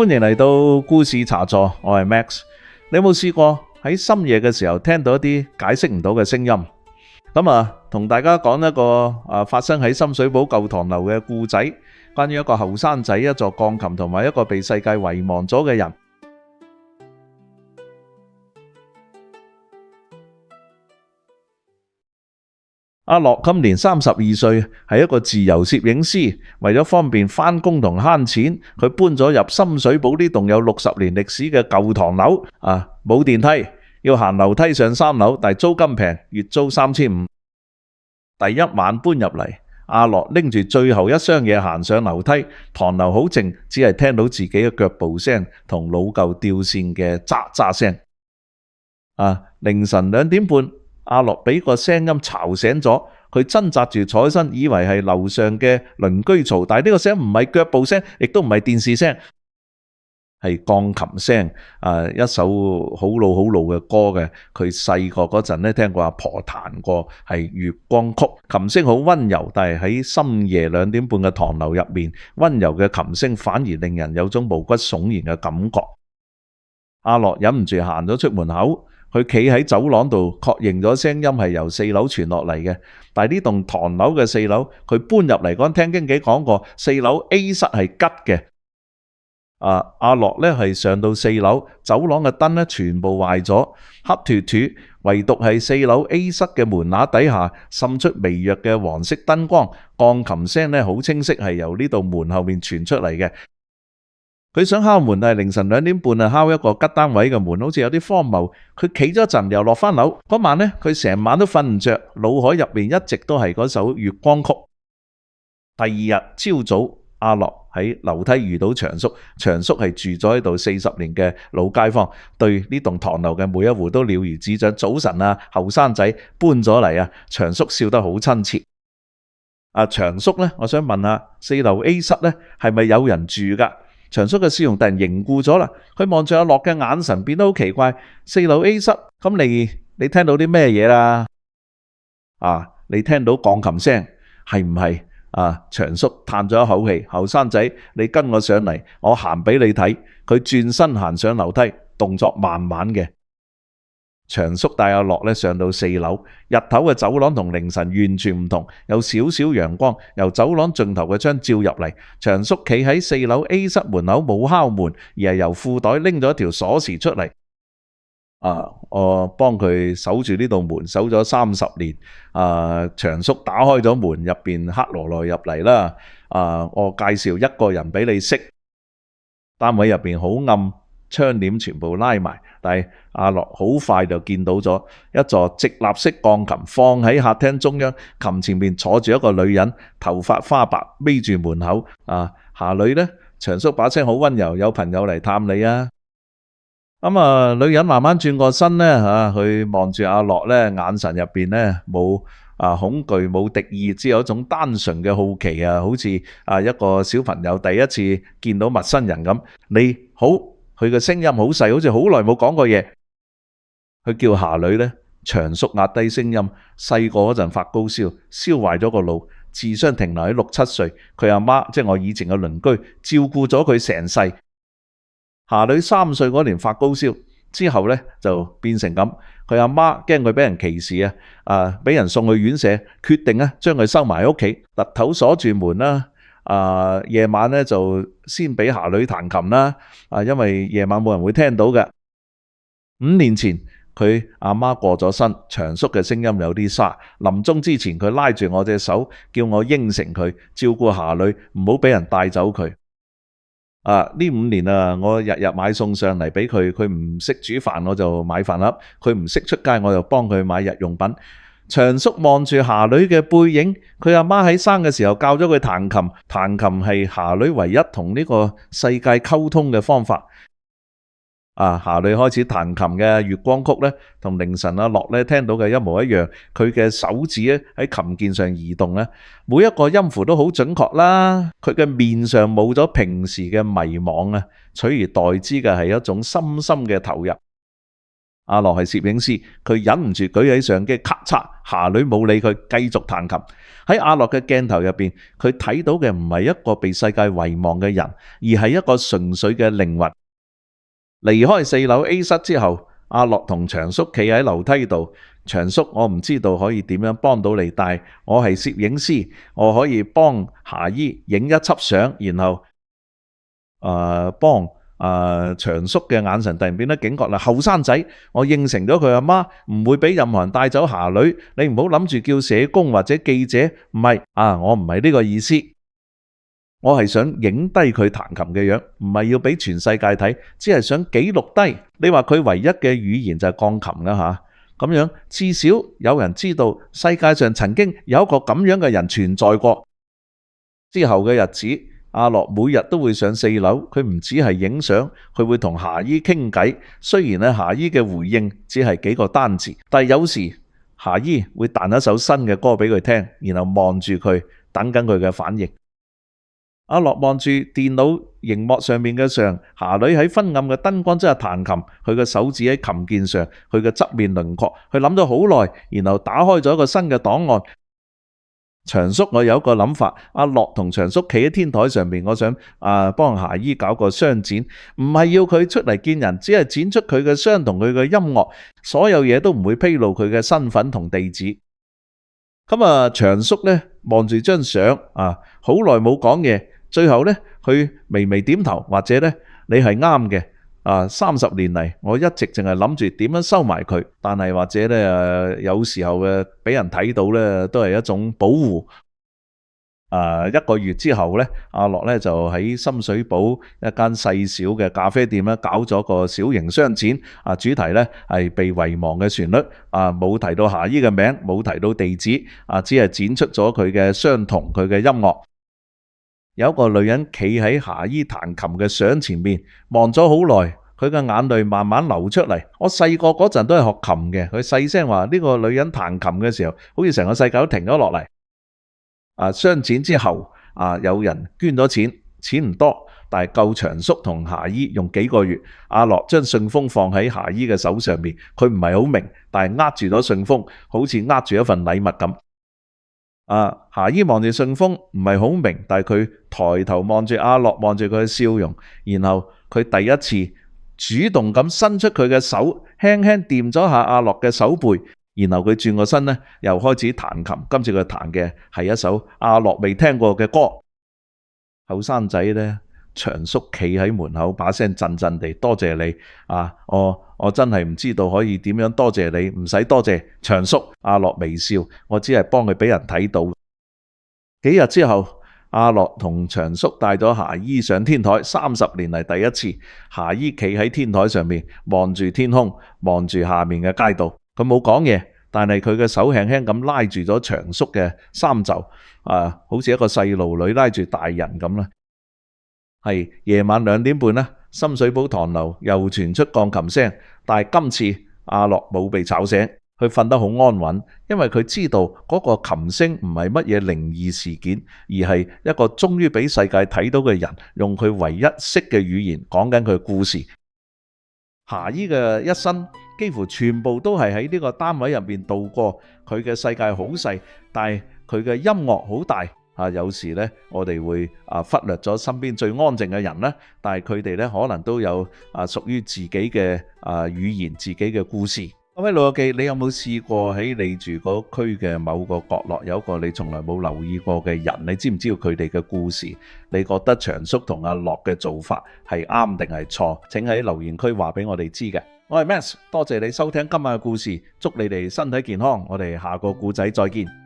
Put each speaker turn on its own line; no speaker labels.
歡迎嚟到故事茶座，我係 Max。你有冇試過喺深夜嘅時候聽到一啲解釋唔到嘅聲音？同大家講一個發生喺深水埗舊唐樓嘅故仔，關於一個後生仔、一座鋼琴同埋一個被世界遺忘咗嘅人。阿樂今年32歲，係一個自由攝影師。為咗方便返工同慳錢，佢搬咗入深水埗呢棟有60年歷史嘅舊唐樓。冇電梯，要行樓梯上3樓，但係租金平，月租3500。第一晚搬入嚟，阿樂拎住最後一箱嘢行上樓梯，唐樓好靜，只係聽到自己嘅腳步聲同老舊吊線嘅喳喳聲。凌晨2點半。阿樂俾個聲音吵醒咗，佢掙扎住坐起身，以為係樓上嘅鄰居嘈，但係呢個聲唔係腳步聲，亦都唔係電視聲，係鋼琴聲。一首好老嘅歌嘅，佢細個嗰陣咧聽過阿婆彈過，係《月光曲》，琴聲好溫柔，但係喺深夜2點半嘅唐樓入面，溫柔嘅琴聲反而令人有種毛骨悚然嘅感覺。阿樂忍唔住行咗出門口。佢企喺走廊度，確認咗聲音係由4樓傳落嚟嘅。但係呢棟唐樓嘅4樓，佢搬入嚟嗰陣聽經紀講過，4樓 A 室係吉嘅。阿樂咧係上到4樓，走廊嘅燈咧全部壞咗，黑脫脫，唯獨係4樓 A 室嘅門罅底下滲出微弱嘅黃色燈光，鋼琴聲咧好清晰，係由呢度門後面傳出嚟嘅。佢想敲門，但係凌晨2點半敲一個吉單位嘅門，好似有啲荒謬。佢企咗一陣，又落翻樓。嗰晚呢，佢成晚都瞓唔着，腦海入面一直都係嗰首《月光曲》。第二日朝早，阿樂喺樓梯遇到長叔，長叔係住咗喺度40年嘅老街坊，對呢棟唐樓嘅每一戶都了如指掌。早晨啊，後生仔搬咗嚟啊！長叔笑得好親切。長叔呢，我想問下4樓 A 室呢係咪有人住噶？長叔嘅笑容突然凝固咗啦，佢望住阿樂嘅眼神變得好奇怪。4樓 A 室，咁你聽到啲咩嘢啦？你聽到鋼琴聲係唔係？長叔嘆咗一口氣，後生仔，你跟我上嚟，我行俾你睇。佢轉身行上樓梯，動作慢慢嘅。長叔帶阿樂上到4樓，日頭嘅走廊同凌晨完全唔同，有少少陽光由走廊盡頭嘅窗照入嚟。長叔企喺4樓 A 室門口冇敲門，而係由褲袋拎咗一條鎖匙出嚟。我幫佢守住呢道門，守咗30年。長叔打開咗門，入邊黑羅羅入嚟啦。我介紹一個人俾你識。單位入邊好暗，窗簾全部拉埋，但係阿樂好快就見到咗一座直立式鋼琴放喺客廳中央，琴前面坐住一個女人，頭髮花白，眯住門口。霞女呢？長叔把聲好溫柔，有朋友嚟探你啊！女人慢慢轉過身呢，佢望住阿樂呢，眼神入邊呢冇恐懼，冇敵意，只有一種單純嘅好奇啊，好似一個小朋友第一次見到陌生人咁。你好。佢嘅聲音好細，好似好耐冇講過嘢。佢叫霞女呢，長叔壓低聲音。細個嗰陣發高燒，燒壞咗個腦，智商停留喺6、7歲。佢阿媽即係我以前嘅鄰居，照顧咗佢成世。霞女3歲嗰年發高燒，之後呢就變成咁。佢阿媽驚佢俾人歧視俾人送去院舍，決定將佢收埋喺屋企，突頭鎖住門啦。夜晚呢就先俾霞女彈琴啦，因為夜晚冇人會聽到嘅。5年前佢阿媽過咗身，長叔嘅聲音有啲沙。臨終之前佢拉住我隻手，叫我應承佢照顧霞女，唔好俾人帶走佢。呢5年我日日買餸上嚟俾佢，佢唔識煮飯我就買飯盒，佢唔識出街我就幫佢買日用品。長叔望住霞女嘅背影，佢阿媽喺生嘅時候教咗佢彈琴，彈琴係霞女唯一同呢個世界溝通嘅方法。霞女開始彈琴嘅月光曲呢，同凌晨阿樂呢聽到嘅一模一樣。佢嘅手指咧喺琴鍵上移動呢，每一個音符都好準確啦。佢嘅面上冇咗平時嘅迷惘取而代之嘅係一種深深嘅投入。阿樂係攝影師，佢忍唔住舉起相機，咔嚓，霞女冇理佢，繼續彈琴。喺阿樂嘅鏡頭入邊，佢睇到嘅唔係一個被世界遺忘嘅人，而係一個純粹嘅靈魂。離開4樓 A 室之後，阿樂同長叔企喺樓梯度。長叔，我唔知道可以點樣幫到你，但係我係攝影師，我可以幫霞姨影一輯相，然後幫長叔嘅眼神突然變得警覺啦。後生仔，我應承咗佢阿媽唔會俾任何人帶走霞女，你唔好諗住叫社工或者記者，唔係我唔係呢個意思，我係想影低佢彈琴嘅樣，唔係要俾全世界睇，只係想記錄低。你話佢唯一嘅語言就係鋼琴啦吓。咁樣至少有人知道世界上曾經有一個咁樣嘅人存在過。之後嘅日子，阿樂每日都會上4樓，佢唔只係影相，佢會同霞姨傾偈。雖然咧霞姨嘅回應只係幾個單字，但係有時霞姨會彈一首新嘅歌俾佢聽，然後望住佢，等緊佢嘅反應。阿樂望住電腦熒幕上面嘅相，霞女喺昏暗嘅燈光之下彈琴，佢嘅手指喺琴鍵上，佢嘅側面輪廓，佢諗咗好耐，然後打開咗一個新嘅檔案。長叔，我有一個諗法，阿樂同長叔企喺天台上面，我想幫霞姨搞個雙展，唔係要佢出嚟見人，只係展出佢嘅相同佢嘅音樂，所有嘢都唔會披露佢嘅身份同地址。咁長叔呢望住張相好耐冇講嘢。最後呢，佢微微點頭，或者呢，你係啱嘅。30年嚟，我一直淨係諗住點樣收埋佢，但係或者呢，有時候俾人睇到呢，都係一種保護。1個月之後呢，阿樂呢就喺深水埗一間細小嘅咖啡店搞咗個小型雙展。主題呢係被遺忘嘅旋律。冇提到霞姨嘅名，冇提到地址。只係展出咗佢嘅相同佢嘅音樂。有一個女人企喺霞姨彈琴嘅相前面，望咗好耐，佢嘅眼淚慢慢流出嚟。我細個嗰陣都係學琴嘅，佢細聲話呢個女人彈琴嘅時候，好似成個世界都停咗落嚟。雙展之後，有人捐咗錢，錢唔多，但係夠長叔同霞姨用幾個月。阿樂將信封放喺霞姨嘅手上面，佢唔係好明，但係握住咗信封，好似握住一份禮物咁。霞姨望住信封唔係好明，但係佢抬頭望住阿樂，望住佢嘅笑容，然後佢第一次主動咁伸出佢嘅手，輕輕掂咗下阿樂嘅手背，然後佢轉個身呢，又開始彈琴。今次佢彈嘅係一首阿樂未聽過嘅歌。後生仔呢，長叔企喺門口，把聲震震地，多謝你我真係唔知道可以點樣多謝你，唔使多謝長叔。阿樂微笑，我只係幫佢俾人睇到。幾日之後，阿樂同長叔帶咗霞姨上天台，30年嚟第一次。霞姨企喺天台上面，望住天空，望住下面嘅街道。佢冇講嘢，但係佢嘅手輕輕咁拉住咗長叔嘅衫袖，好似一個細路女拉住大人咁啦。係夜晚2點半啦，深水埗唐樓又傳出鋼琴聲，但係今次阿樂冇被吵醒，佢瞓得好安穩，因為佢知道嗰個琴聲唔係乜嘢靈異事件，而係一個終於俾世界睇到嘅人，用佢唯一識嘅語言講緊佢嘅故事。霞姨嘅一生幾乎全部都係喺呢個單位入面度過，佢嘅世界好細，但係佢嘅音樂好大。有時呢，我哋會忽略咗身邊最安靜嘅人啦，但係佢哋呢，可能都有屬於自己嘅語言、自己嘅故事。各位老友記，你有冇試過喺你住嗰區嘅某個角落有一個你從來冇留意過嘅人？你知唔知道佢哋嘅故事？你覺得長叔同阿樂嘅做法係啱定係錯？請喺留言區話俾我哋知嘅。我係 Max，多謝你收聽今晚嘅故事，祝你哋身體健康。我哋下個故仔再見。